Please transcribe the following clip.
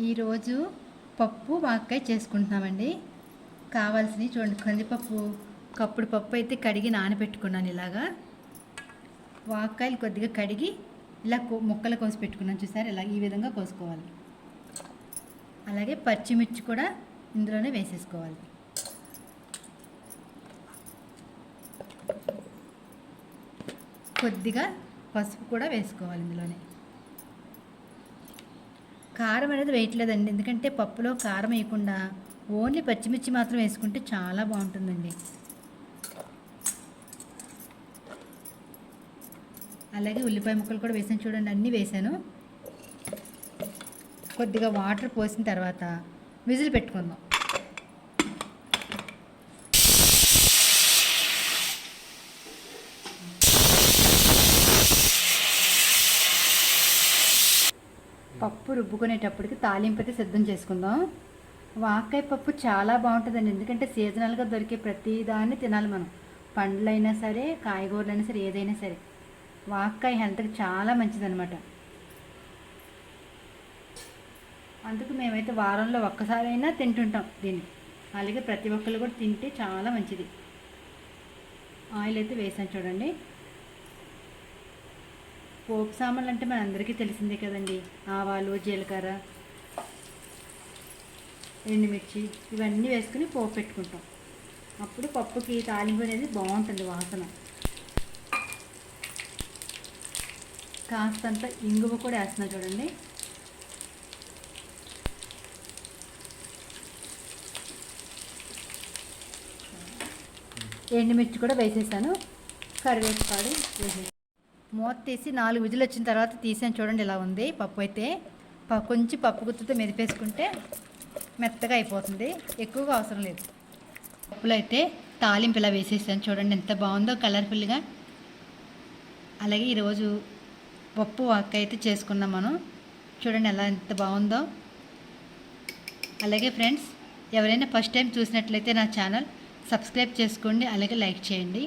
ఈరోజు పప్పు వాక్కాయ చేసుకుంటున్నామండి. కావాల్సినవి చూడండి, కందిపప్పు కప్పుడు పప్పు అయితే కడిగి నానబెట్టుకున్నాను. ఇలాగా వాక్కాయలు కొద్దిగా కడిగి ఇలా ముక్కలు కోసి పెట్టుకున్నాను. చూసారు, ఇలా ఈ విధంగా కోసుకోవాలి. అలాగే పచ్చిమిర్చి కూడా ఇందులోనే వేసేసుకోవాలి. కొద్దిగా పసుపు కూడా వేసుకోవాలి ఇందులోనే. కారం అనేది వేయట్లేదండి, ఎందుకంటే పప్పులో కారం వేయకుండా ఓన్లీ పచ్చిమిర్చి మాత్రం వేసుకుంటే చాలా బాగుంటుందండి. అలాగే ఉల్లిపాయ ముక్కలు కూడా వేసాను చూడండి, అన్నీ వేసాను. కొద్దిగా వాటర్ పోసిన తర్వాత విజిల్ పెట్టుకుందాం. పప్పు రుబ్బుకునేటప్పటికి తాలింపు అయితే సిద్ధం చేసుకుందాం. వాక్కాయ పప్పు చాలా బాగుంటుందండి, ఎందుకంటే సీజనల్గా దొరికే ప్రతి దాన్ని తినాలి మనం. పండ్లైనా సరే, కాయగూరలైనా సరే, ఏదైనా సరే వాక్కాయ హెల్త్కి చాలా మంచిదన్నమాట. అందుకు మేమైతే వారంలో ఒక్కసారైనా తింటుంటాం దీన్ని. అలాగే ప్రతి ఒక్కరు కూడా తింటే చాలా మంచిది. ఆయిల్ అయితే వేసాను చూడండి. పోపు సామాన్లు అంటే మనందరికీ తెలిసిందే కదండి. ఆవాలు, జీలకర్ర, ఎండుమిర్చి ఇవన్నీ వేసుకుని పోపు పెట్టుకుంటాం. అప్పుడు పప్పుకి తాలింపు అనేది బాగుంటుంది వాసన. కాస్తంత ఇంగువ కూడా వేస్తున్నా చూడండి. ఎండుమిర్చి కూడా వేసేసాను. కరివేపాకు వేసేసాను. మూత తీసి 4 విజిల్ వచ్చిన తర్వాత తీసాను చూడండి, ఇలా ఉంది పప్పు అయితే. కొంచెం పప్పు గుత్తుతో మెదిపేసుకుంటే మెత్తగా అయిపోతుంది, ఎక్కువగా అవసరం లేదు. పప్పులో అయితే తాలింపు ఇలా వేసేసాను చూడండి, ఎంత బాగుందో కలర్ఫుల్గా. అలాగే ఈరోజు పప్పు వాక్కాయ అయితే చేసుకున్నాం మనం. చూడండి ఎలా ఎంత బాగుందో. అలాగే ఫ్రెండ్స్, ఎవరైనా ఫస్ట్ టైం చూసినట్లయితే నా ఛానల్ సబ్స్క్రైబ్ చేసుకోండి, అలాగే లైక్ చేయండి.